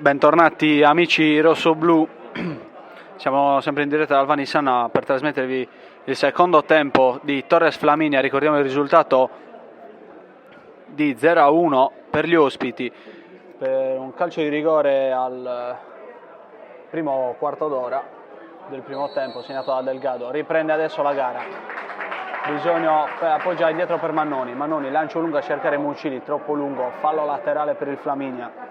Bentornati amici rossoblu, siamo sempre in diretta dal Vanissana per trasmettervi il secondo tempo di Torres Flaminia. Ricordiamo il risultato di 0-1 per gli ospiti, per un calcio di rigore al primo quarto d'ora del primo tempo segnato da Delgado. Riprende adesso la gara, bisogna appoggiare indietro per Mannoni. Mannoni, lancio lungo a cercare Mucili, troppo lungo, fallo laterale per il Flaminia.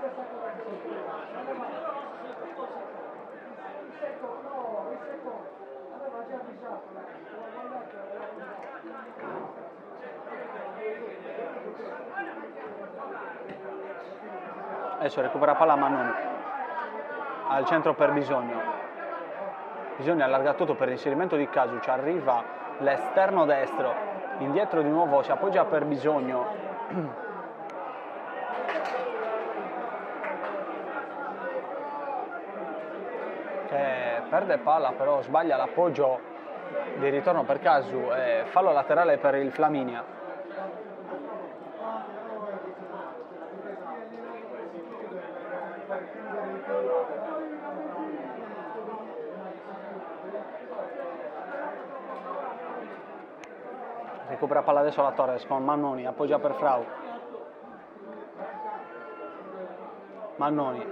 Adesso recupera palla Mannoni, al centro per Bisogno. Bisogno allarga tutto per l'inserimento di Casu, ci arriva l'esterno destro, indietro di nuovo si appoggia per Bisogno. Che perde palla, però sbaglia l'appoggio di ritorno per Casu, fallo laterale per il Flaminia. Recupera palla adesso la Torres con Mannoni, appoggia per Frau. Mannoni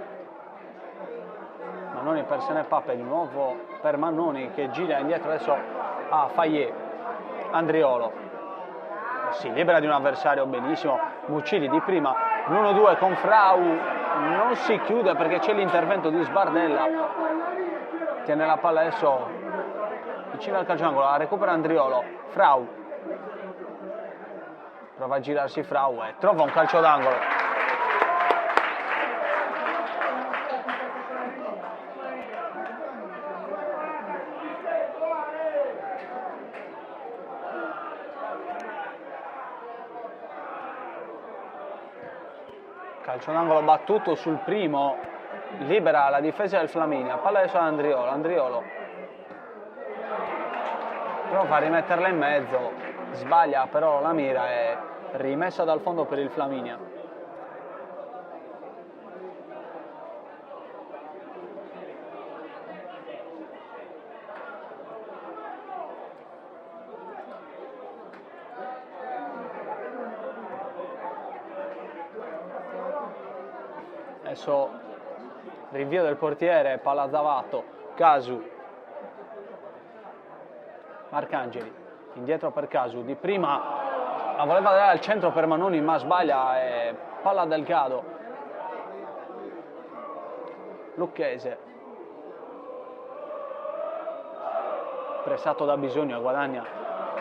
per Senepape, di nuovo per Mannoni che gira indietro adesso a Fayet. Andriolo si libera di un avversario benissimo. Mucili di prima, l'1-2 con Frau, non si chiude perché c'è l'intervento di Sbardella. Tiene la palla adesso vicino al calcio d'angolo, la recupera Andriolo. Frau prova a girarsi Frau e trova un calcio d'angolo. Calcio d'angolo battuto sul primo, libera la difesa del Flaminia. Palla adesso ad Andriolo. Andriolo prova a rimetterla in mezzo, sbaglia però la mira è rimessa dal fondo per il Flaminia. Adesso rinvio del portiere, palla Zavato, Casu, Marcangeli, indietro per Casu, di prima la voleva dare al centro per Mannoni ma sbaglia, e palla Delgado. Lucchese, pressato da Bisogno, guadagna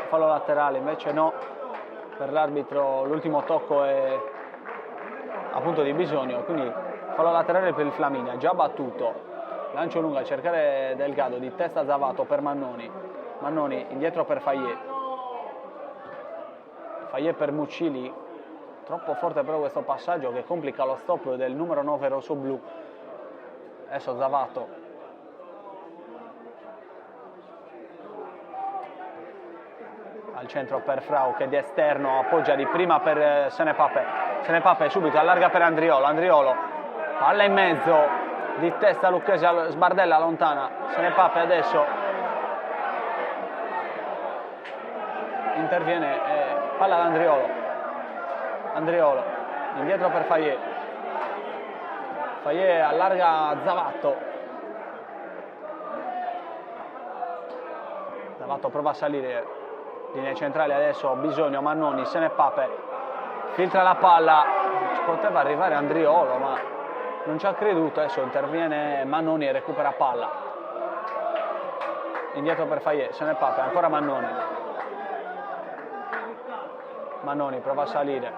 fallo laterale, invece no, per l'arbitro l'ultimo tocco è appunto di Bisogno, quindi fallo laterale per il Flaminia, già battuto. Lancio lungo a cercare Delgado, di testa Zavato per Mannoni. Mannoni indietro per Fayet. Fayet per Mucili, troppo forte però questo passaggio che complica lo stop del numero 9 rossoblu. Adesso Zavato. Al centro per Frau che di esterno appoggia di prima per Senepape. Senepape subito allarga per Andriolo. Andriolo, palla in mezzo, di testa Lucchese, Sbardella lontana. Senepape adesso interviene, palla ad Andriolo. Andriolo indietro per Fayet. Fayet allarga Zavato. Zavato prova a salire, linea centrale adesso Bisogno, Mannoni, Senepape filtra la palla, ci poteva arrivare Andriolo ma non ci ha creduto. Adesso interviene Mannoni e recupera palla, indietro per Fayet. Senepape, ancora Mannoni. Mannoni prova a salire,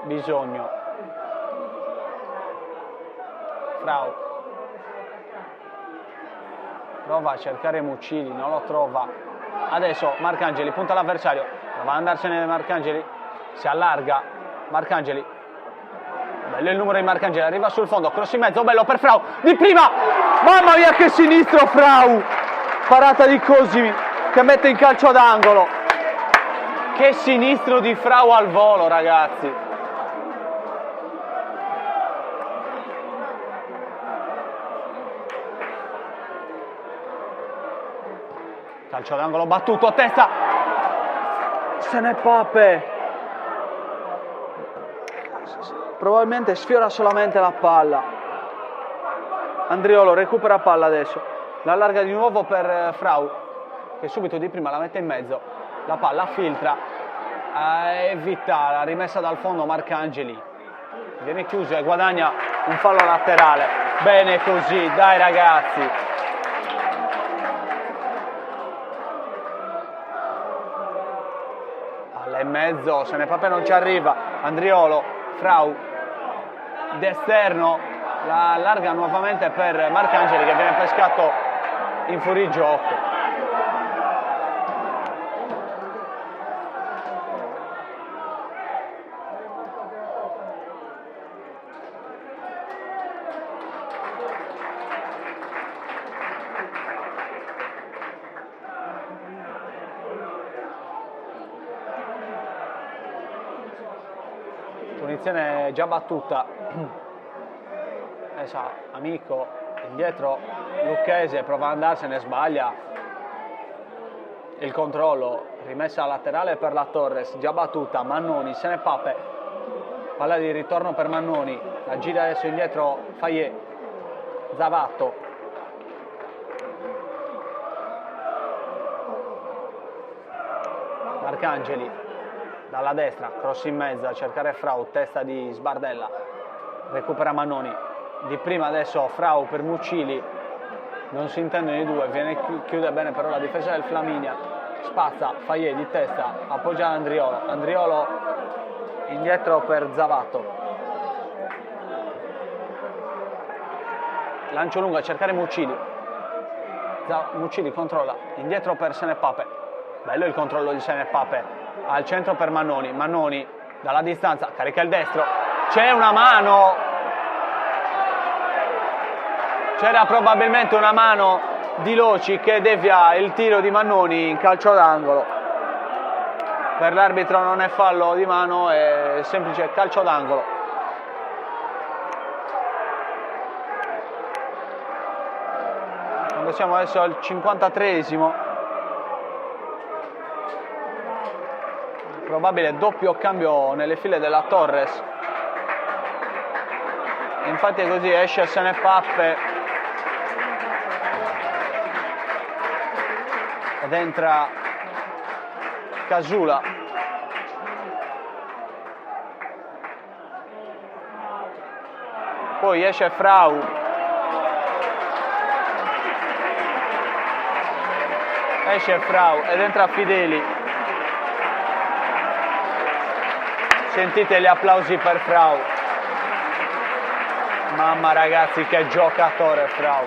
Bisogno, Frau prova a cercare Mucili, non lo trova. Adesso Marcangeli punta l'avversario, prova ad andarsene Marcangeli, si allarga Marcangeli, bello il numero di Marcangeli, arriva sul fondo, cross in mezzo, bello per Frau, di prima, mamma mia che sinistro Frau, parata di Cosimi che mette in calcio d'angolo. Che sinistro di Frau al volo, ragazzi. calcio d'angolo battuto, testa, Senepape probabilmente sfiora solamente la palla. Andriolo recupera palla adesso, la allarga di nuovo per Frau, che subito di prima la mette in mezzo, la palla filtra, evita la rimessa dal fondo Marcangeli, viene chiuso e guadagna un fallo laterale. Bene così, dai ragazzi. Palla in mezzo, Senepape non ci arriva, Andriolo, Frau d'esterno, la allarga nuovamente per Marcangeli che viene pescato in fuorigioco. Punizione già battuta. Amico indietro, Lucchese prova ad andarsene, sbaglia il controllo, rimessa laterale per la Torres, già battuta. Mannoni, Senepape, palla di ritorno per Mannoni, la gira adesso indietro Fayet, Zavato, Marcangeli dalla destra, cross in mezzo a cercare Frau, testa di Sbardella, recupera Mannoni, di prima adesso Frau per Muccili, non si intendono i due, chiude bene però la difesa del Flaminia, spazza Fayet di testa, appoggia Andriolo, Andriolo indietro per Zavato, lancio lungo a cercare Muccili, Muccili controlla, indietro per Senepape, bello il controllo di Senepape, al centro per Mannoni, Mannoni dalla distanza carica il destro, c'è una mano, c'era probabilmente una mano di Loci che devia il tiro di Mannoni in calcio d'angolo. Per l'arbitro non è fallo di mano, è semplice calcio d'angolo. Quando siamo adesso al 53esimo, probabile doppio cambio nelle file della Torres. Infatti è così, esce Senepape ed entra Casula. Poi esce Frau. Esce Frau ed entra Fideli. Sentite gli applausi per Frau. Mamma ragazzi, che giocatore Frau.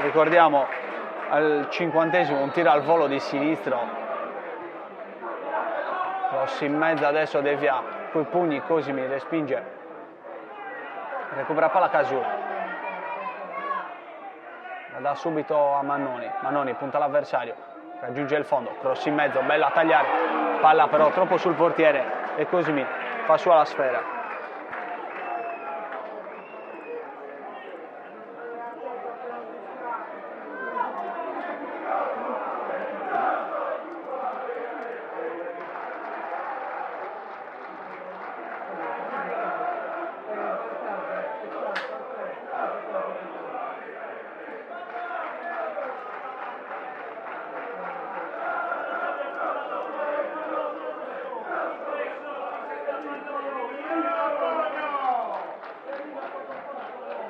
Ricordiamo al 50esimo un tiro al volo di sinistro, cross in mezzo, adesso devia coi pugni, Cosimi respinge, recupera palla Casula, la dà subito a Mannoni, Mannoni punta l'avversario, raggiunge il fondo, cross in mezzo, bella a tagliare, palla però troppo sul portiere e Cosimi fa sua la sfera.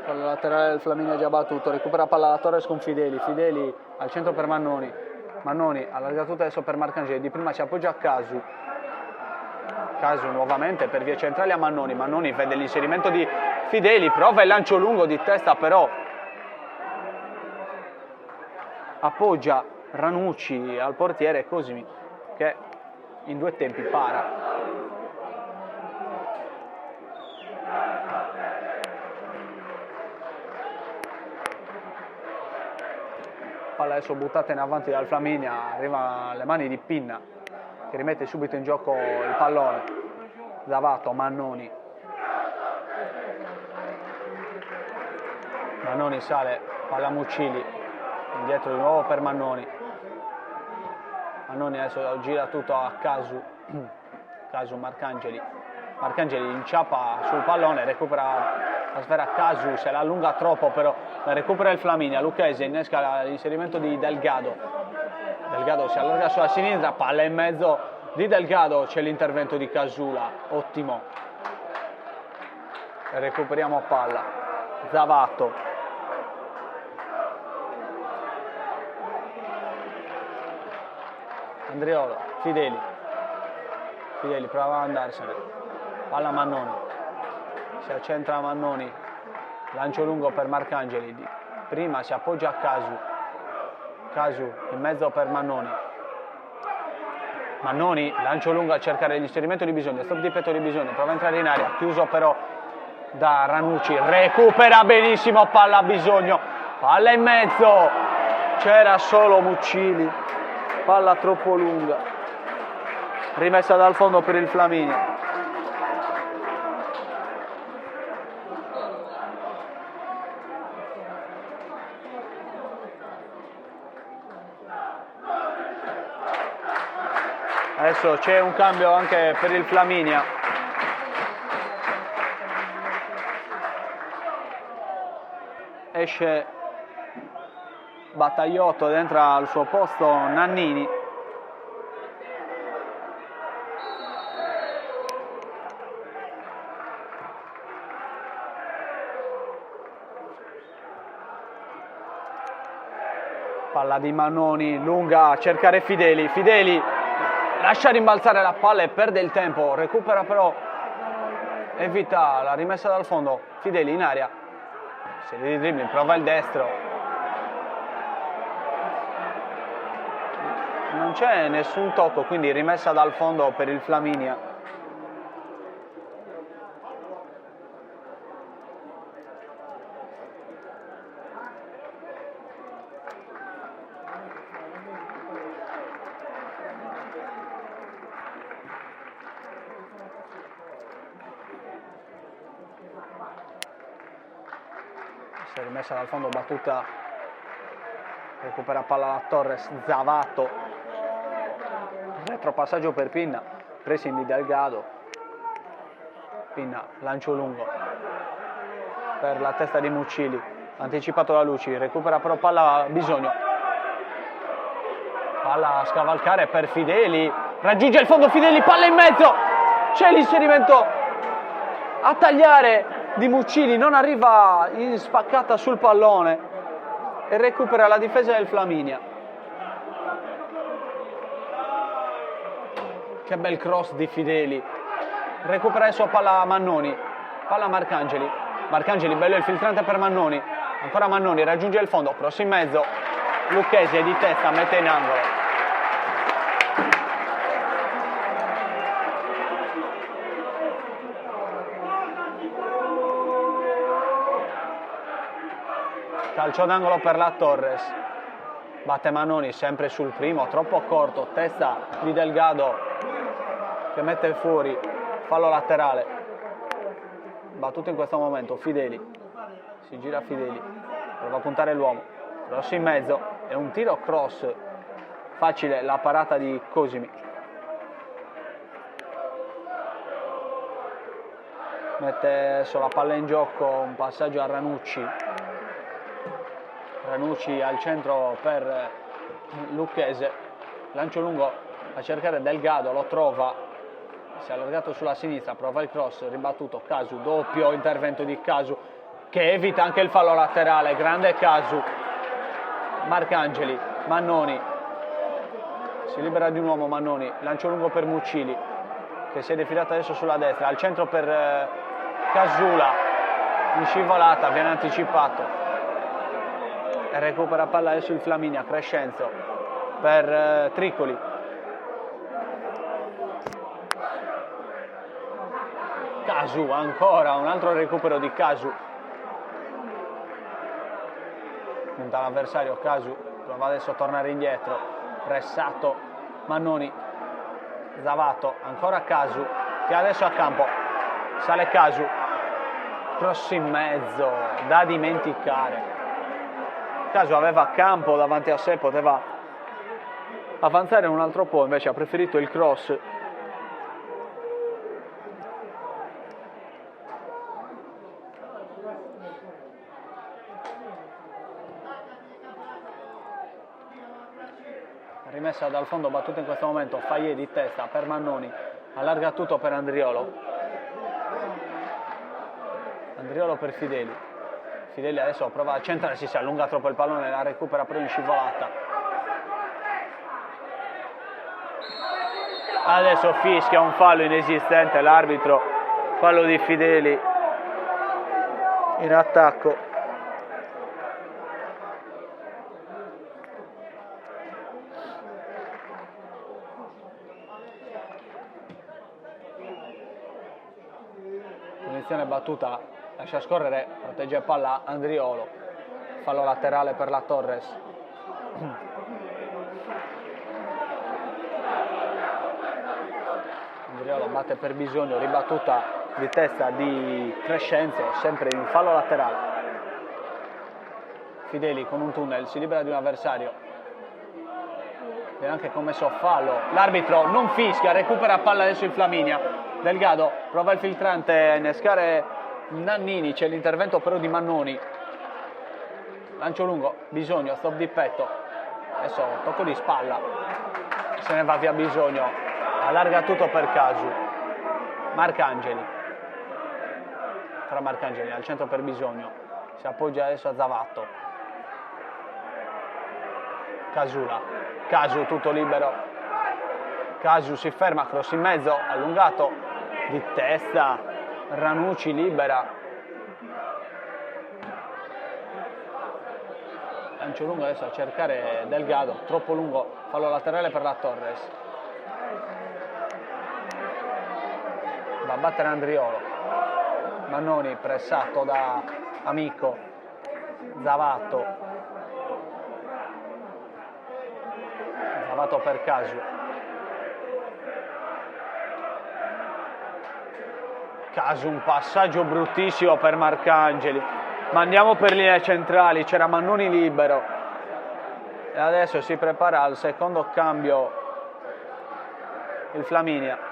Palla laterale del Flaminia già battuto, recupera palla la Torres con Fideli, Fideli al centro per Mannoni, Mannoni allarga adesso per Marcangeli, di prima si appoggia a Casu, Casu nuovamente per vie centrali a Mannoni, Mannoni vede l'inserimento di Fideli, prova il lancio lungo di testa però appoggia Ranucci al portiere Cosimi che in due tempi para. Palla adesso buttata in avanti dal Flaminia, arriva alle mani di Pinna che rimette subito in gioco il pallone. Zavato, Mannoni. Mannoni sale, palla Muccili, indietro di nuovo per Mannoni. Mannoni adesso gira tutto a Casu. Casu, Marcangeli inciappa sul pallone, recupera la sfera Casu, se la allunga troppo però la recupera il Flaminia. Lucchesi innesca l'inserimento di Delgado si allarga sulla sinistra, palla in mezzo di Delgado, c'è l'intervento di Casula, ottimo. Recuperiamo palla, Zavato, Andriolo, Fideli prova ad andarsene, palla Mannoni, si accentra Mannoni, lancio lungo per Marcangeli, prima si appoggia a Casu in mezzo per Mannoni, lancio lungo a cercare l'inserimento di Bisogno, stop di petto di Bisogno, prova a entrare in area, chiuso però da Ranucci, recupera benissimo palla Bisogno, palla in mezzo, c'era solo Muccili, palla troppo lunga, rimessa dal fondo per il Flaminia. Adesso c'è un cambio anche per il Flaminia. Esce Battagliotto ed entra al suo posto Nannini. Palla di Mannoni, lunga a cercare Fideli lascia rimbalzare la palla e perde il tempo, recupera però, evita la rimessa dal fondo, Fideli in aria, serie di dribbling, prova il destro, non c'è nessun tocco, quindi rimessa dal fondo per il Flaminia. Rimessa dal fondo, battuta, recupera palla la Torres, Zavato, retropassaggio per Pinna, pressing di Delgado, Pinna, lancio lungo per la testa di Muccili, anticipato da Luci, recupera però palla Bisogno, palla a scavalcare per Fideli, raggiunge il fondo Fideli, palla in mezzo, c'è l'inserimento a tagliare di Muccili, non arriva in spaccata sul pallone e recupera la difesa del Flaminia. Che bel cross di Fideli, recupera adesso palla Mannoni, palla Marcangeli, bello il filtrante per Mannoni, ancora Mannoni, raggiunge il fondo, cross in mezzo, Lucchesi è di testa, mette in angolo. Calcio d'angolo per la Torres, batte Mannoni sempre sul primo, troppo corto, testa di Delgado che mette fuori, fallo laterale, battuto in questo momento, Fideli, si gira Fideli, prova a puntare l'uomo, cross in mezzo, è un tiro cross, facile la parata di Cosimi, mette adesso la palla in gioco, un passaggio a Ranucci al centro per Lucchese, lancio lungo a cercare Delgado, lo trova, si è allargato sulla sinistra, prova il cross, ribattuto Casu, doppio intervento di Casu che evita anche il fallo laterale, grande Casu, Marcangeli, Mannoni, si libera di un uomo Mannoni, lancio lungo per Muccili che si è defilato adesso sulla destra, al centro per Casula, in scivolata, viene anticipato. E recupera palla adesso il Flaminia, Crescenzo per Tricoli, Casu, ancora un altro recupero di Casu, punta l'avversario, Casu prova adesso a tornare indietro, pressato Mannoni, Zavato, ancora Casu che adesso a campo, sale Casu, cross in mezzo, da dimenticare. Casu aveva campo davanti a sé, poteva avanzare un altro po', invece ha preferito il cross. Rimessa dal fondo, battuta in questo momento, Fayet di testa per Mannoni, allarga tutto per Andriolo. Andriolo per Fideli. Fideli adesso prova a centrarsi, si allunga troppo il pallone, la recupera però in scivolata. Adesso fischia un fallo inesistente l'arbitro, fallo di Fideli in attacco. Punizione battuta, lascia scorrere, protegge palla Andriolo, fallo laterale per la Torres. Andriolo batte per Bisogno, ribattuta di testa di Crescenzo, sempre in fallo laterale. Fideli con un tunnel si libera di un avversario, viene anche commesso fallo, l'arbitro non fischia, recupera palla adesso il Flaminia. Delgado prova il filtrante a innescare Nannini, c'è l'intervento però di Mannoni, lancio lungo, Bisogno, stop di petto, adesso tocco di spalla, se ne va via Bisogno, allarga tutto per Casu, Marcangeli, ancora Marcangeli al centro per Bisogno, si appoggia adesso a Zavatto, Casula, Casu tutto libero, Casu si ferma, cross in mezzo, allungato, di testa, Ranucci libera, lancio lungo adesso a cercare Delgado, troppo lungo, fallo laterale per la Torres, va a battere Andriolo, Mannoni pressato da Amico, Zavatto per Casu, un passaggio bruttissimo per Marcangeli, ma andiamo per linee centrali, c'era Mannoni libero e adesso si prepara al secondo cambio il Flaminia.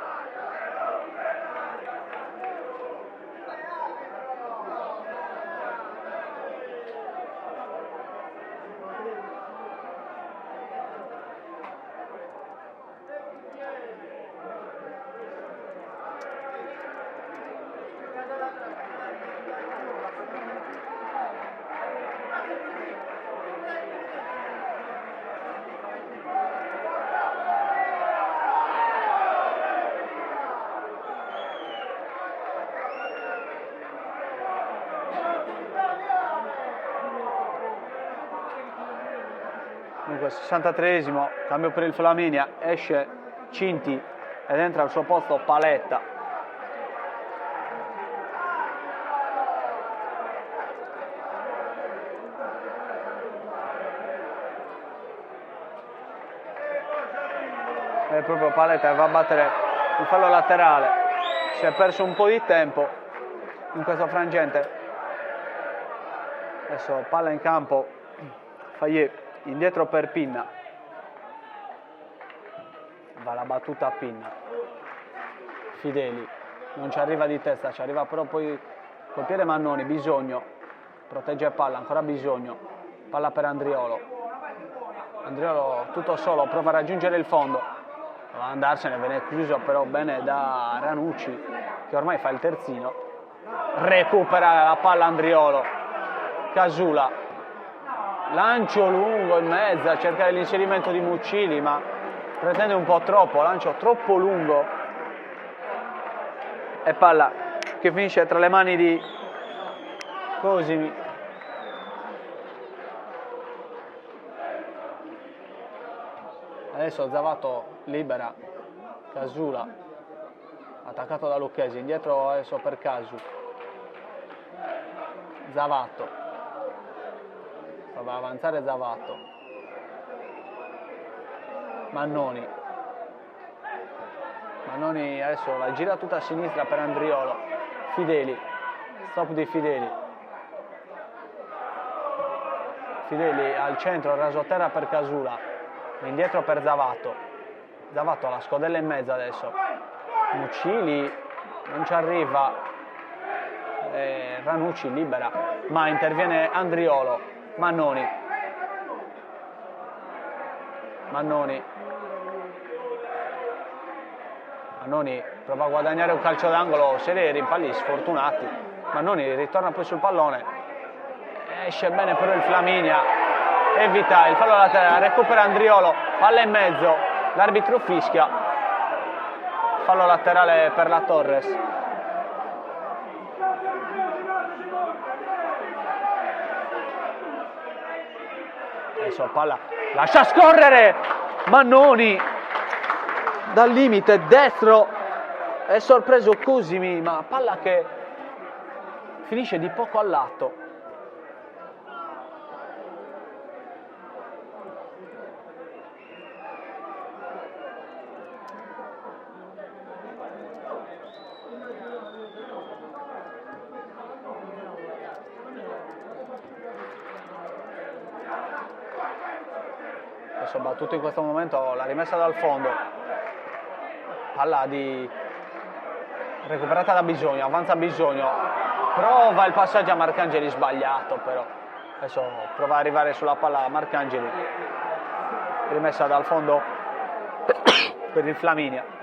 Dunque 63esimo, cambio per il Flaminia, esce Cinti ed entra al suo posto Paletta. È proprio Paletta che va a battere il fallo laterale, si è perso un po' di tempo in questo frangente. Adesso palla in campo, Fayet. Indietro per Pinna, va la battuta a Pinna, Fideli non ci arriva di testa, ci arriva però poi col piede Mannoni, Bisogno protegge palla, ancora Bisogno, palla per Andriolo, Andriolo tutto solo, prova a raggiungere il fondo, va ad andarsene, viene chiuso però bene da Ranucci che ormai fa il terzino, recupera la palla Andriolo, Casula, lancio lungo in mezzo a cercare l'inserimento di Muccini, ma pretende un po' troppo, lancio troppo lungo e palla che finisce tra le mani di Cosimi. Adesso Zavatto libera Casula, attaccato da Lucchesi, indietro adesso per Casu, Zavatto, va a avanzare Zavatto, Mannoni adesso la gira tutta a sinistra per Andriolo, Fideli, stop di Fideli al centro, rasoterra per Casula, indietro per Zavato. Zavato alla scodella in mezzo adesso. Mucili non ci arriva, Ranucci libera, ma interviene Andriolo. Mannoni prova a guadagnare un calcio d'angolo, serie di rimpalli sfortunati. Mannoni ritorna poi sul pallone, esce bene però il Flaminia, evita il fallo laterale, recupera Andriolo, palla in mezzo, l'arbitro fischia, fallo laterale per la Torres. Adesso palla, lascia scorrere Mannoni dal limite destro, è sorpreso Cosimi, ma palla che finisce di poco al lato. Adesso battuto in questo momento la rimessa dal fondo, palla recuperata da Bisogno, avanza Bisogno, prova il passaggio a Marcangeli, sbagliato però. Adesso prova ad arrivare sulla palla Marcangeli, rimessa dal fondo per il Flaminia.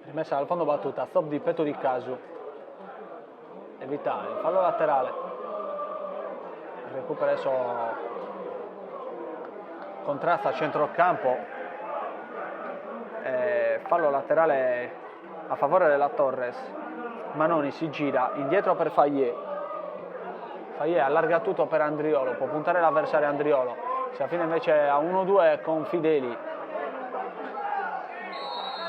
Rimessa dal fondo battuta, stop di petto di Casu, evita il fallo laterale, recupera adesso, contrasta a centrocampo, fallo laterale a favore della Torres. Manoni si gira indietro per Fayet allarga tutto per Andriolo, può puntare l'avversario Andriolo, si affina invece a 1-2 con Fideli.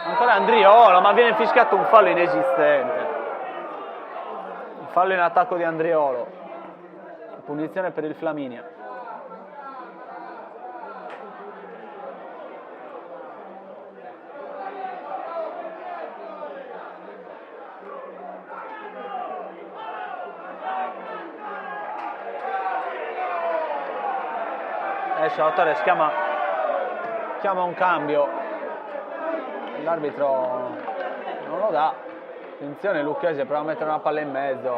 Ancora Andriolo, ma viene fischiato un fallo inesistente. Il fallo in attacco di Andriolo. Punizione per il Flaminia. Adesso la Torres chiama un cambio. L'arbitro non lo dà. Attenzione, Lucchese prova a mettere una palla in mezzo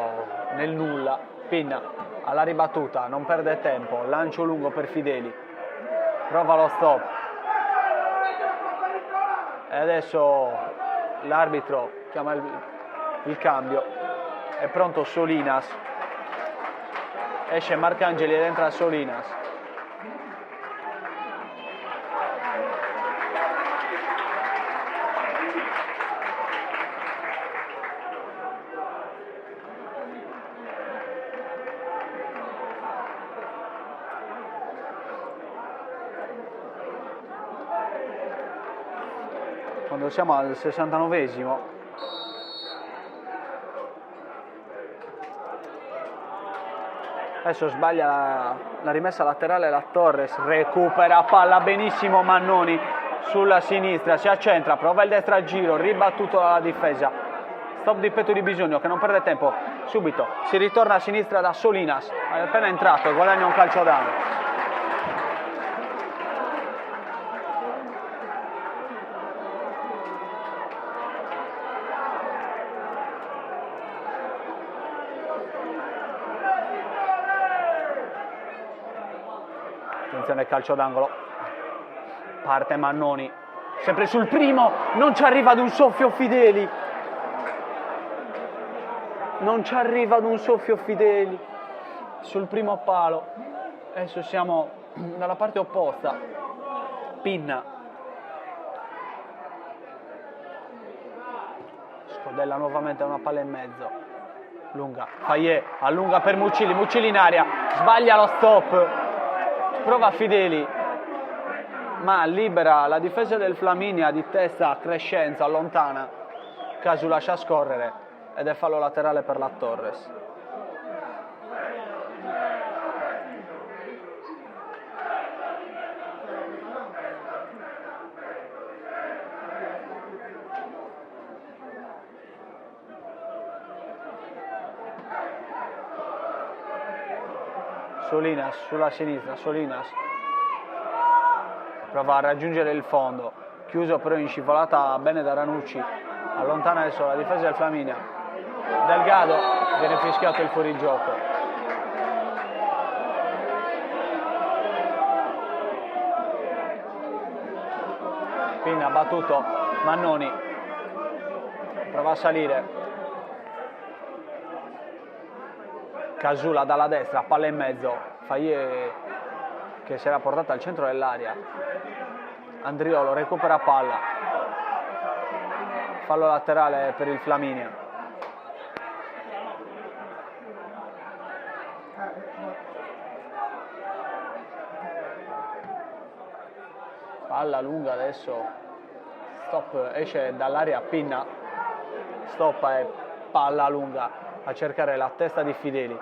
nel nulla. Pinna alla ribattuta, non perde tempo, lancio lungo per Fideli, prova lo stop e adesso l'arbitro chiama il cambio. È pronto Solinas, esce Marcangeli ed entra Solinas. Quando siamo al 69esimo, adesso sbaglia la rimessa laterale la Torres, recupera palla benissimo Mannoni sulla sinistra, si accentra, prova il destra al giro, ribattuto dalla difesa, stop di petto di Bisogno che non perde tempo, subito si ritorna a sinistra da Solinas, è appena entrato e guadagna un calcio d'angolo. Attenzione, calcio d'angolo, parte Mannoni, sempre sul primo, non ci arriva ad un soffio Fideli, sul primo palo. Adesso siamo dalla parte opposta, Pinna, scodella nuovamente una palla in mezzo, lunga, Fayet allunga per Mucili in aria, sbaglia lo stop, prova Fideli, ma libera la difesa del Flaminia di testa a Crescenzo, allontana, Casu lascia scorrere ed è fallo laterale per la Torres. Solinas sulla sinistra, Solinas prova a raggiungere il fondo, chiuso però in scivolata bene da Ranucci, allontana adesso la difesa del Flaminia. Delgado, viene fischiato il fuorigioco. Pinna battuto, Mannoni prova a salire, Casula dalla destra, palla in mezzo, Faye che si era portata al centro dell'area, Andriolo recupera palla, fallo laterale per il Flaminia. Palla lunga adesso, stop, esce dall'area Pinna, stoppa e palla lunga a cercare la testa di Fideli,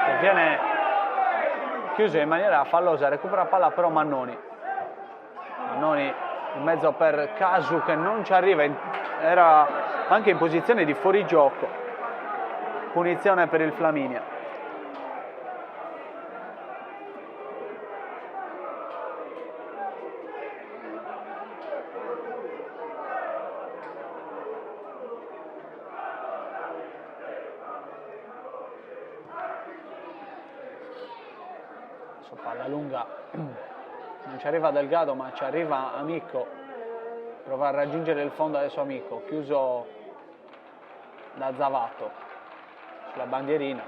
che viene chiuso in maniera fallosa, recupera palla però Mannoni in mezzo per Casu che non ci arriva, era anche in posizione di fuorigioco, punizione per il Flaminia. Palla lunga, non ci arriva Delgado ma ci arriva Amico, prova a raggiungere il fondo adesso Amico, chiuso da Zavato sulla bandierina,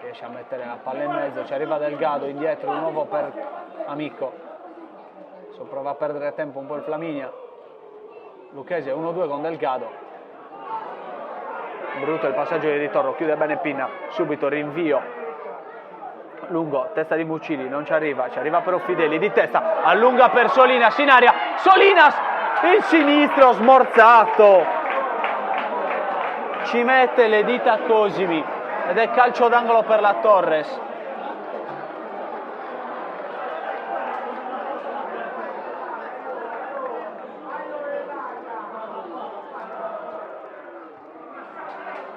riesce a mettere la palla in mezzo, ci arriva Delgado indietro di nuovo per Amico, adesso prova a perdere tempo un po' il Flaminia, Lucchesi 1-2 con Delgado, brutto il passaggio di ritorno, chiude bene Pinna, subito rinvio lungo, testa di Muccini, non ci arriva però Fideli di testa, allunga per Solinas in aria, Solinas il sinistro smorzato, ci mette le dita Cosimi ed è calcio d'angolo per la Torres.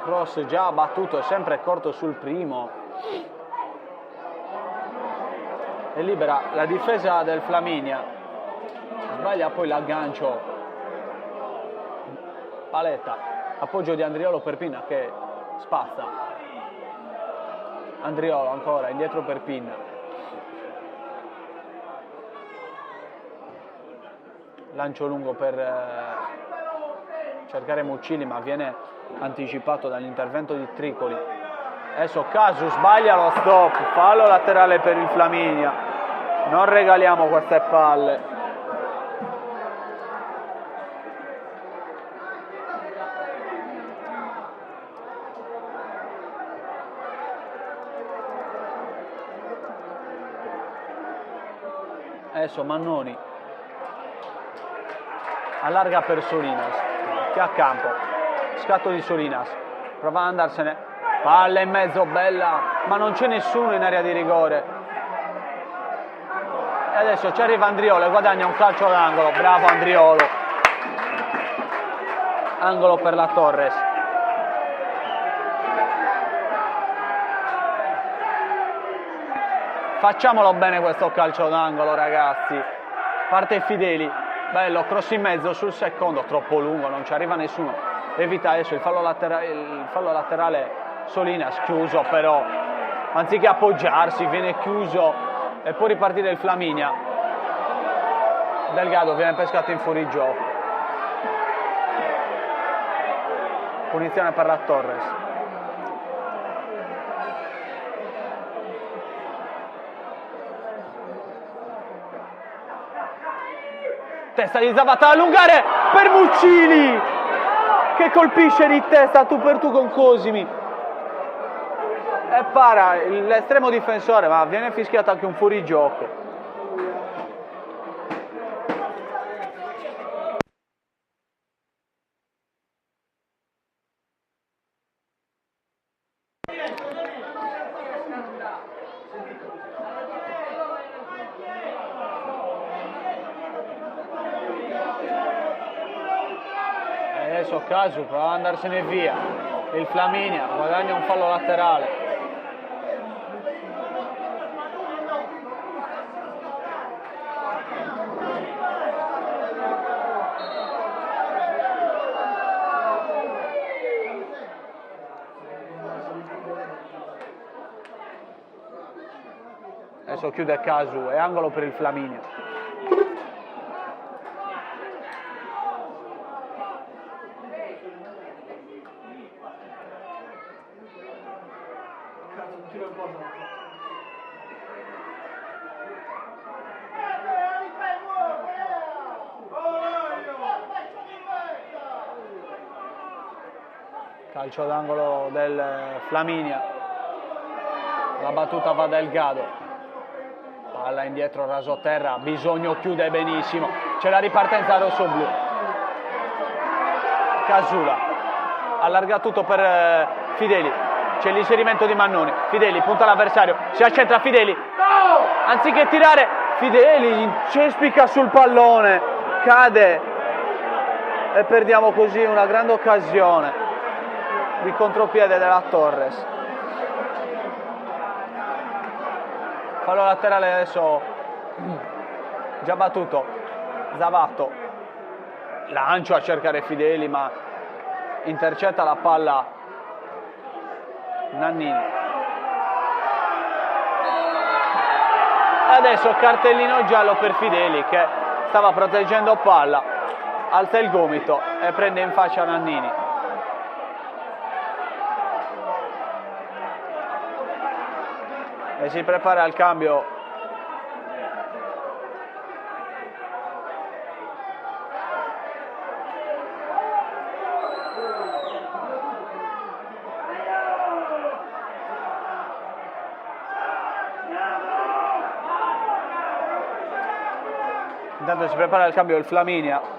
Cross già battuto, sempre corto sul primo. E libera la difesa del Flaminia, sbaglia poi l'aggancio Paletta, appoggio di Andriolo per Pinna che spazza, Andriolo ancora indietro per Pinna, lancio lungo per cercare Muccini ma viene anticipato dall'intervento di Tricoli. Adesso Casu sbaglia lo stop, fallo laterale per il Flaminia, non regaliamo queste palle. Adesso Mannoni allarga per Solinas che a campo, scatto di Solinas, prova ad andarsene, palla in mezzo bella ma non c'è nessuno in area di rigore e adesso ci arriva Andriolo e guadagna un calcio d'angolo, bravo Andriolo, angolo per la Torres. Facciamolo bene questo calcio d'angolo ragazzi, parte Fideli, bello, cross in mezzo sul secondo, troppo lungo, non ci arriva nessuno, evita adesso il fallo laterale Solinas, chiuso però, anziché appoggiarsi viene chiuso e può ripartire il Flaminia. Delgado viene pescato in fuorigioco, punizione per la Torres. Testa di Zapata, allungare per Muccini che colpisce di testa tu per tu con Cosimi e para l'estremo difensore ma viene fischiato anche un fuorigioco. Adesso Casu prova ad andarsene via, il Flaminia guadagna un fallo laterale. Adesso chiude Casu, è angolo per il Flaminia. Calcio d'angolo del Flaminia, la battuta va Delgado, palla indietro rasoterra, Bisogno chiude benissimo, c'è la ripartenza rossoblu, Casula allarga tutto per Fideli, c'è l'inserimento di Mannoni, Fideli punta l'avversario, si accentra Fideli, anziché tirare Fideli incespica sul pallone, cade e perdiamo così una grande occasione di contropiede della Torres. Fallo laterale adesso già battuto, Zavato, lancio a cercare Fideli ma intercetta la palla Nannini. Adesso cartellino giallo per Fideli che stava proteggendo palla, alza il gomito e prende in faccia Nannini. E si prepara al cambio intanto si prepara al cambio il Flaminia.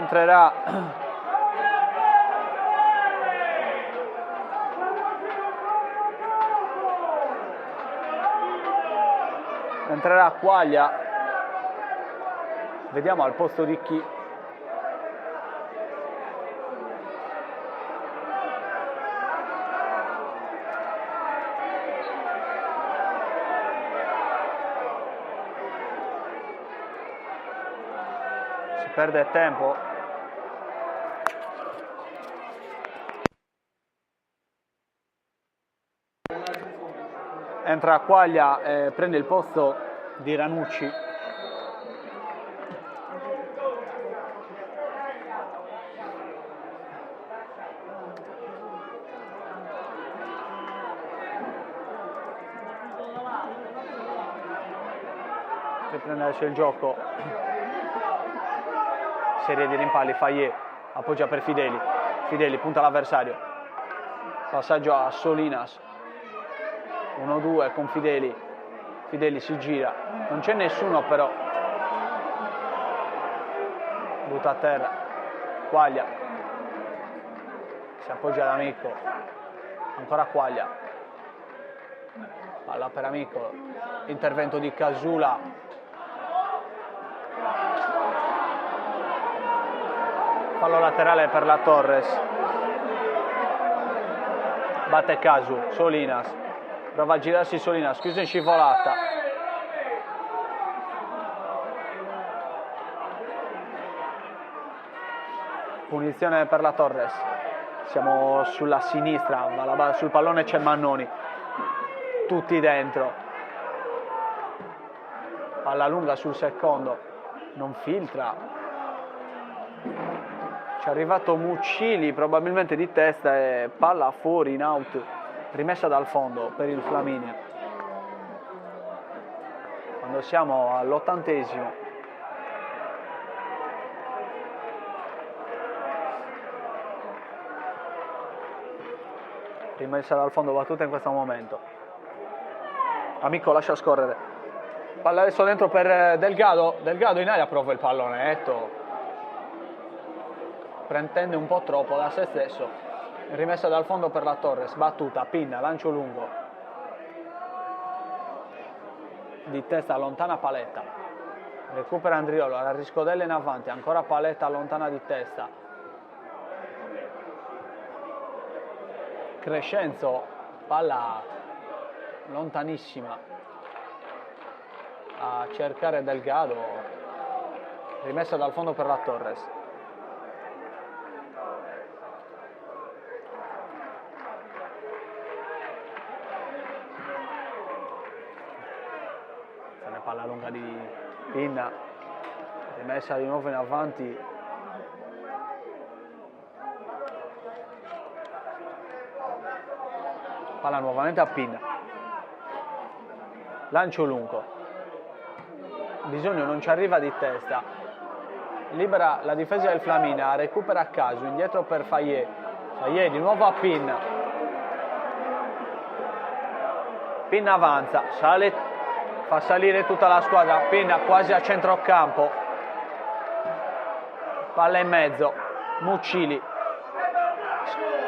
Entrerà Quaglia, vediamo al posto di chi. Si perde tempo. Entra Quaglia e prende il posto di Ranucci. Riprende adesso il gioco. Serie di rimpalli, Fayet appoggia per Fideli. Fideli punta l'avversario. Passaggio a Solinas. 1-2 con Fideli, Fideli si gira, non c'è nessuno però, butta a terra, Quaglia, si appoggia ad Amico, ancora Quaglia, palla per Amico, intervento di Casula, fallo laterale per la Torres, batte Casu, Solinas, prova a girarsi Solinas, chiuso in scivolata. Punizione per la Torres. Siamo sulla sinistra, ma sul pallone c'è Mannoni. Tutti dentro. Palla lunga sul secondo. Non filtra. Ci è arrivato Muccili, probabilmente di testa, e palla fuori in out. Rimessa dal fondo per il Flaminia. Quando siamo all'80°. Rimessa dal fondo, battuta in questo momento. Amico lascia scorrere. Palla adesso dentro per Delgado. Delgado in aria prova il pallonetto. Prendendo un po' troppo da se stesso. Rimessa dal fondo per la Torres, battuta, pinna, lancio lungo. Di testa allontana Paletta. Recupera Andriolo, la riscodella in avanti, ancora Paletta allontana di testa. Crescenzo, palla lontanissima a cercare Delgado. Rimessa dal fondo per la Torres. Pinna, rimessa di nuovo in avanti. Palla nuovamente a Pinna. Lancio lungo. Bisogno non ci arriva di testa. Libera la difesa del Flaminia, recupera a caso, indietro per Fayet. Fayet di nuovo a Pinna. Pinna avanza, sale, fa salire tutta la squadra. Pinna quasi a centrocampo. Palla in mezzo. Muccili.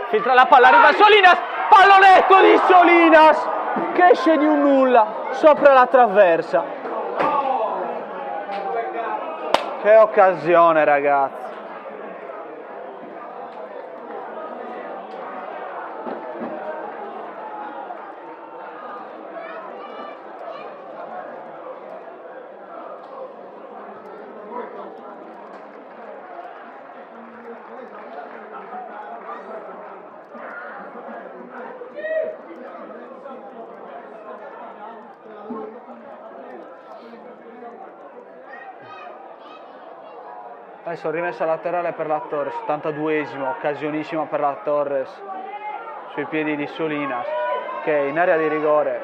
Filtra la palla, arriva Solinas. Pallonetto di Solinas che esce di un nulla sopra la traversa. Che occasione, ragazzi. Adesso rimessa laterale per la Torres, 82esimo, occasionissima per la Torres sui piedi di Solinas, che in area di rigore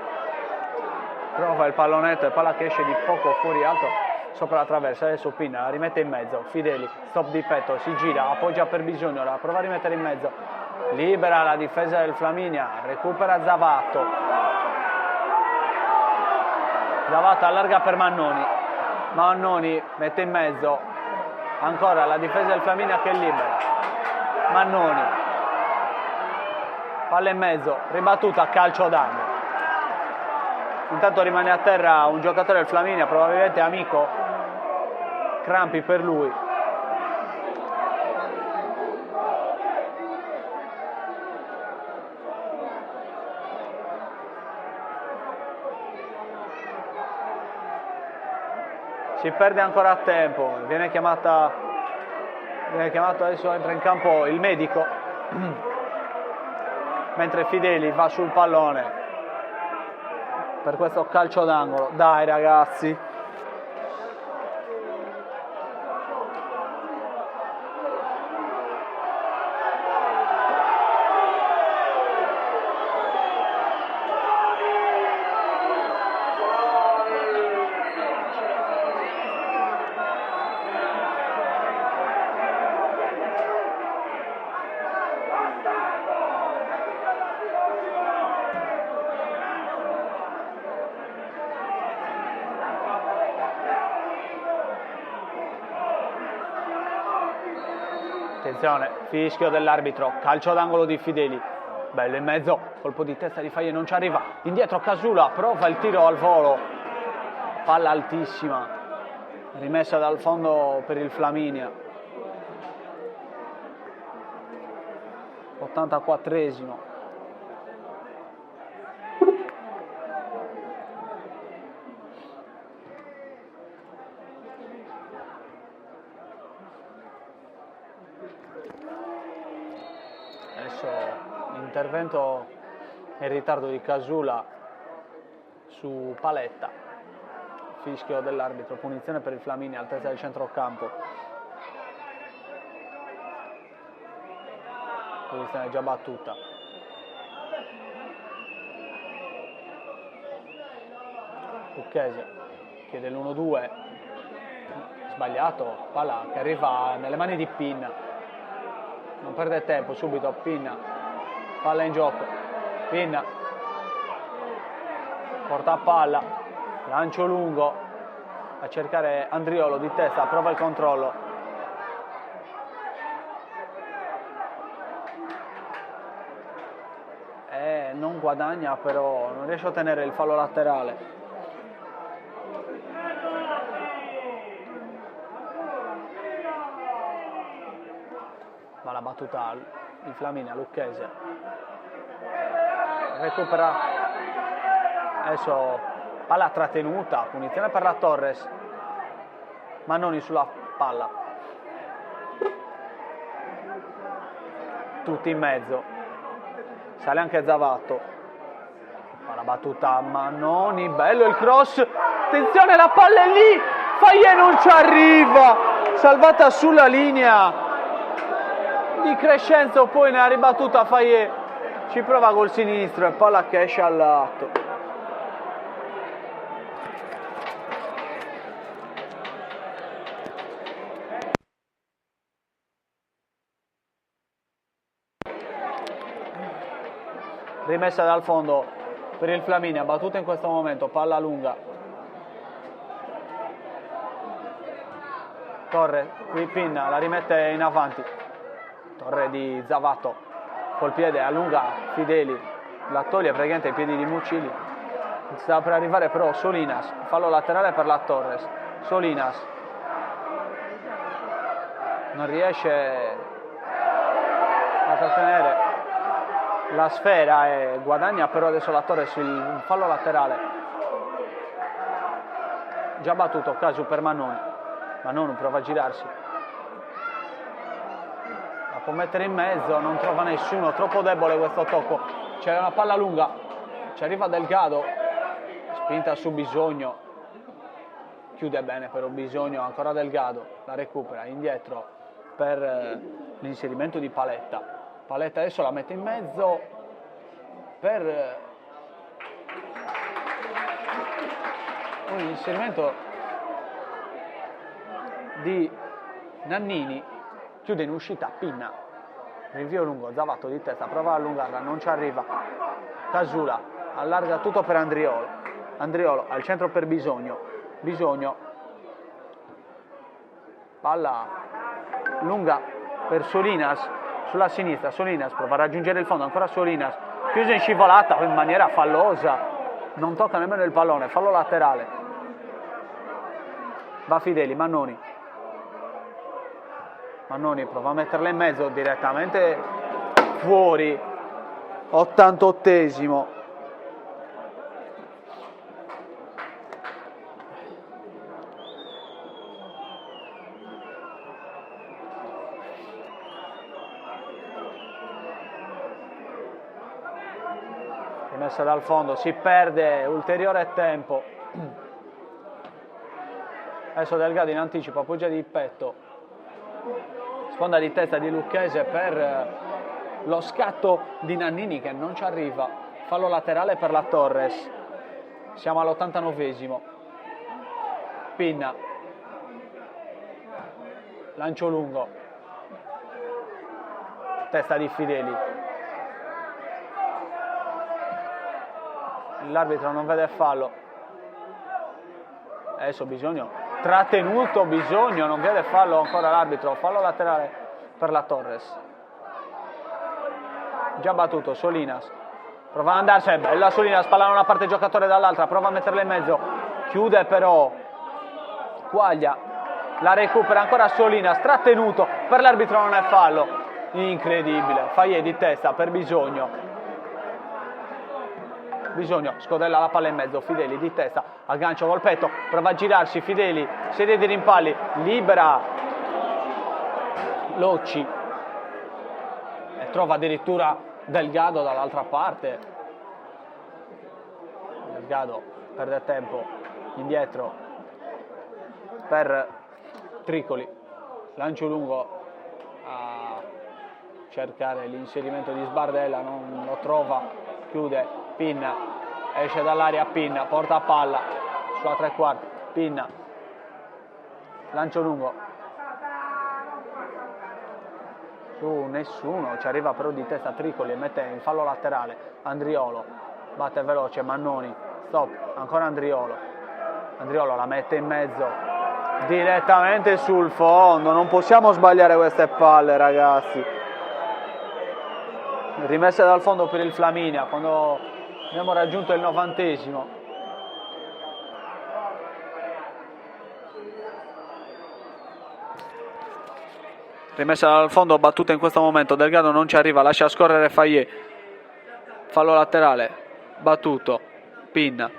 prova il pallonetto e palla che esce di poco fuori alto sopra la traversa. Adesso Pinna la rimette in mezzo, Fideli, stop di petto, si gira, appoggia per Bisogno, la prova a rimettere in mezzo, libera la difesa del Flaminia, recupera Zavato. Zavato allarga per Mannoni, Mannoni mette in mezzo. Ancora la difesa del Flaminia che libera. Mannoni. Palla in mezzo, ribattuta, calcio d'angolo. Intanto rimane a terra un giocatore del Flaminia, probabilmente amico. Crampi per lui. Si perde ancora tempo, viene chiamato adesso, entra in campo il medico, mentre Fideli va sul pallone per questo calcio d'angolo. Dai ragazzi. Attenzione, fischio dell'arbitro, calcio d'angolo di Fideli, bello in mezzo, colpo di testa di Fayet, non ci arriva, indietro Casula, prova il tiro al volo, palla altissima, rimessa dal fondo per il Flaminia. 84esimo. Intervento in ritardo di Casula su Paletta, fischio dell'arbitro, punizione per il Flaminia, altezza del centrocampo. Posizione già battuta. Lucchese chiede l'1-2, sbagliato, palla che arriva nelle mani di Pinna, non perde tempo, subito Pinna. Palla in gioco, Pinna, porta a palla, lancio lungo, a cercare Andriolo di testa, prova il controllo. Non guadagna però, non riesce a ottenere il fallo laterale. Ma la battuta il Flaminia, Lucchese recupera, adesso palla trattenuta, punizione per la Torres, Mannoni sulla palla, tutti in mezzo, sale anche Zavato, ma la battuta a Mannoni, bello il cross, attenzione la palla è lì, Fayet non ci arriva, salvata sulla linea di Crescenzo, poi ne ha ribattuta Fayet, ci prova col sinistro e palla che esce al lato. Rimessa dal fondo per il Flaminia, battuta in questo momento, palla lunga. Torre, qui Pinna, la rimette in avanti. Torre di Zavato, col piede allunga Fideli, la toglie praticamente ai piedi di Muccili. Sta per arrivare però Solinas, fallo laterale per la Torres. Solinas non riesce a trattenere la sfera e guadagna però adesso la Torres il fallo laterale. Già battuto, Casu per Mannoni. Mannoni prova a girarsi. La può mettere in mezzo, non trova nessuno, troppo debole questo tocco. C'è una palla lunga, ci arriva Delgado, spinta su Bisogno. Chiude bene però Bisogno, ancora Delgado, la recupera indietro per l'inserimento di Paletta. Paletta adesso la mette in mezzo per un inserimento di Nannini, chiude in uscita Pinna, rinvio lungo, Zavato di testa, prova a allungarla, non ci arriva, Casula allarga tutto per Andriolo, Andriolo al centro per Bisogno, Bisogno, palla lunga per Solinas, sulla sinistra, Solinas prova a raggiungere il fondo, ancora Solinas, chiuso in scivolata in maniera fallosa, non tocca nemmeno il pallone, fallo laterale. Va Fideli, Mannoni. Mannoni prova a metterla in mezzo, direttamente fuori, 88esimo. Rimessa dal fondo, si perde ulteriore tempo. Adesso Delgado in anticipo, appoggia di petto, sponda di testa di Lucchese per lo scatto di Nannini che non ci arriva, fallo laterale per la Torres. Siamo all'89esimo. Pinna, lancio lungo, testa di Fideli. L'arbitro non vede fallo. Adesso Bisogno, trattenuto Bisogno, non vede fallo ancora l'arbitro, fallo laterale per la Torres. Già battuto, Solinas prova ad andarsene, bella Solinas, palla da una parte, giocatore dall'altra, prova a metterla in mezzo, chiude però Quaglia, la recupera ancora Solinas, trattenuto, per l'arbitro non è fallo, incredibile, Fayet di testa per Bisogno. Bisogno, scodella la palla in mezzo, Fideli di testa, aggancio col petto, prova a girarsi, Fideli, serie di rimpalli, libera Locci e trova addirittura Delgado dall'altra parte. Delgado perde tempo, indietro per Tricoli, lancio lungo a cercare l'inserimento di Sbardella, non lo trova, chiude. Pinna, esce dall'area Pinna, porta a palla sulla tre quarti, Pinna, lancio lungo, su nessuno, ci arriva però di testa Tricoli e mette in fallo laterale, Andriolo, batte veloce, Mannoni, stop, ancora Andriolo, Andriolo la mette in mezzo, direttamente sul fondo, non possiamo sbagliare queste palle ragazzi, rimesse dal fondo per il Flaminia, quando abbiamo raggiunto il 90esimo. Rimessa dal fondo, battuta in questo momento, Delgado non ci arriva, lascia scorrere Fayet, fallo laterale, battuto, Pinna.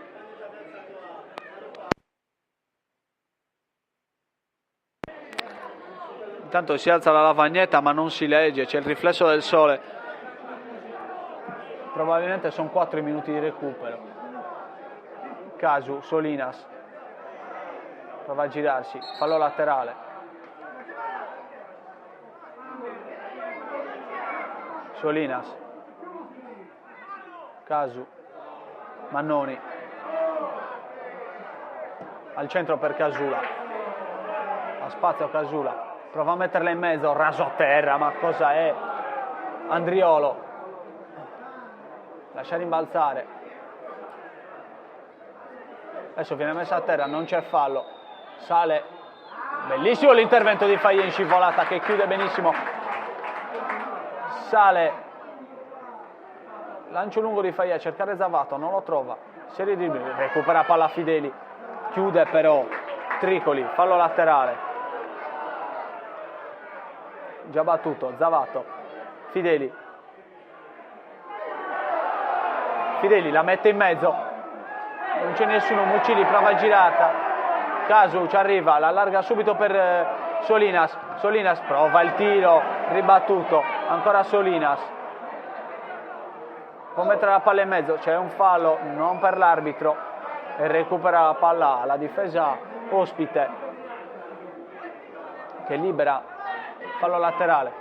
Intanto si alza la lavagnetta ma non si legge, c'è il riflesso del sole. Probabilmente sono 4 minuti di recupero. Casu, Solinas prova a girarsi, fallo laterale. Solinas, Casu, Mannoni, al centro per Casula, a spazio Casula, prova a metterla in mezzo, raso a terra, ma cosa è? Andriolo, lascia rimbalzare, adesso viene messa a terra, non c'è fallo, sale, bellissimo l'intervento di Faglie in scivolata che chiude benissimo, sale, lancio lungo di Faglie a cercare Zavato, non lo trova, serie di recupera palla Fideli, chiude però Tricoli, fallo laterale, già battuto, Zavato, Fideli, la mette in mezzo, non c'è nessuno, Mucili prova girata, Casu ci arriva, la allarga subito per Solinas, prova il tiro, ribattuto, ancora Solinas, può mettere la palla in mezzo, c'è un fallo non per l'arbitro e recupera la palla la difesa ospite che libera, fallo laterale,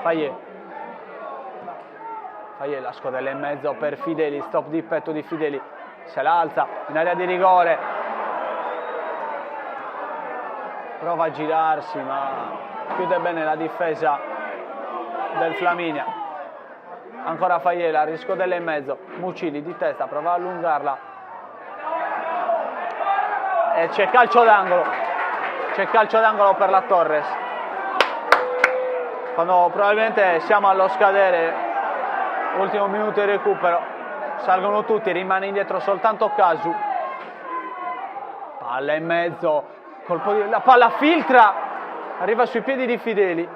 Faglie, la scodella in mezzo per Fideli, stop di petto di Fideli, se la alza in area di rigore, prova a girarsi ma chiude bene la difesa del Flaminia, ancora Faiela, riscodella in mezzo, Mucili di testa, prova a allungarla e c'è calcio d'angolo per la Torres, quando probabilmente siamo allo scadere, ultimo minuto di recupero, salgono tutti, rimane indietro soltanto Casu, palla in mezzo, la palla filtra, arriva sui piedi di Fideli,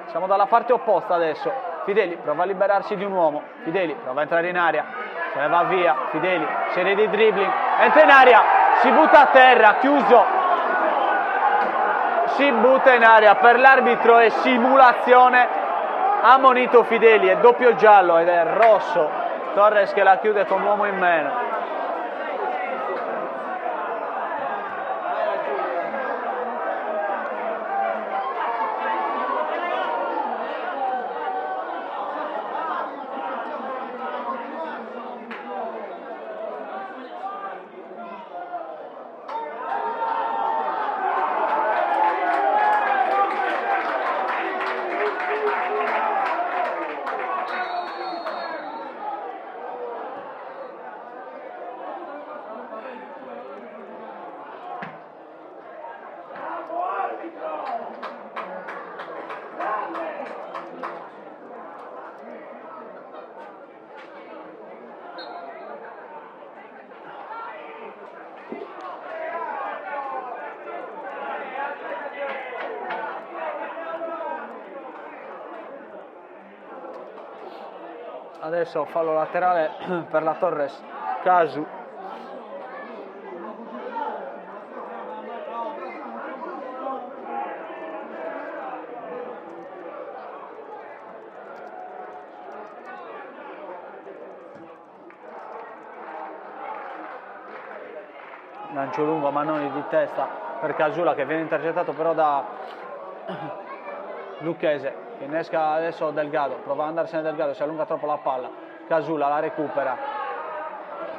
siamo dalla parte opposta adesso, Fideli prova a liberarsi di un uomo, Fideli prova a entrare in area, se ne va via, Fideli, serie di dribbling, entra in area, si butta a terra, chiuso, si butta in area, per l'arbitro è simulazione, ammonito Fideli, è doppio giallo ed è rosso, Torres che la chiude con l'uomo in meno. Adesso fallo laterale per la Torres, Casu. Lancio lungo, Mannoni di testa per Casula che viene intercettato però da Lucchese. Innesca adesso Delgado, prova ad andarsene Delgado, si allunga troppo la palla, Casula la recupera,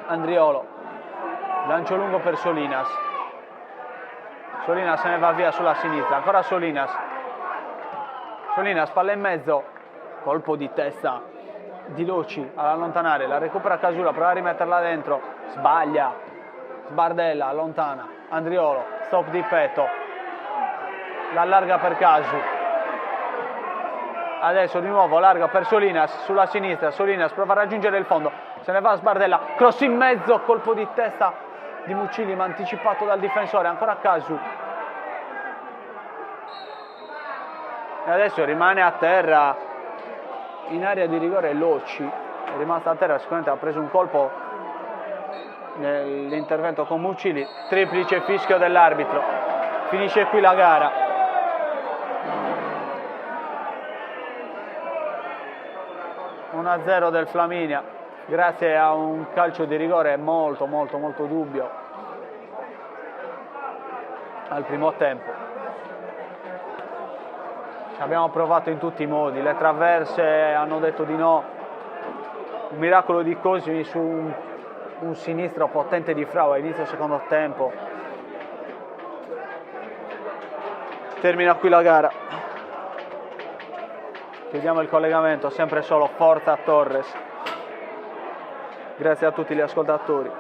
Andriolo, lancio lungo per Solinas, se ne va via sulla sinistra, ancora Solinas, palla in mezzo, colpo di testa di Loci ad allontanare, la recupera Casula, prova a rimetterla dentro, sbaglia, sbardella, allontana, Andriolo, stop di petto, l'allarga per Casu. Adesso di nuovo larga per Solinas sulla sinistra, Solinas prova a raggiungere il fondo, se ne va a Sbardella, cross in mezzo, colpo di testa di Mucili ma anticipato dal difensore, ancora Casu. E adesso rimane a terra in area di rigore Loci, è rimasto a terra, sicuramente ha preso un colpo nell'intervento con Mucili, triplice fischio dell'arbitro, finisce qui la gara. 1-0 del Flaminia grazie a un calcio di rigore molto dubbio. al primo tempo. Ci abbiamo provato in tutti i modi, le traverse hanno detto di no, un miracolo di Cosmi su un sinistro potente di Frau a inizio secondo tempo. Termina qui la gara. Chiudiamo il collegamento, sempre solo Forza Torres. Grazie a tutti gli ascoltatori.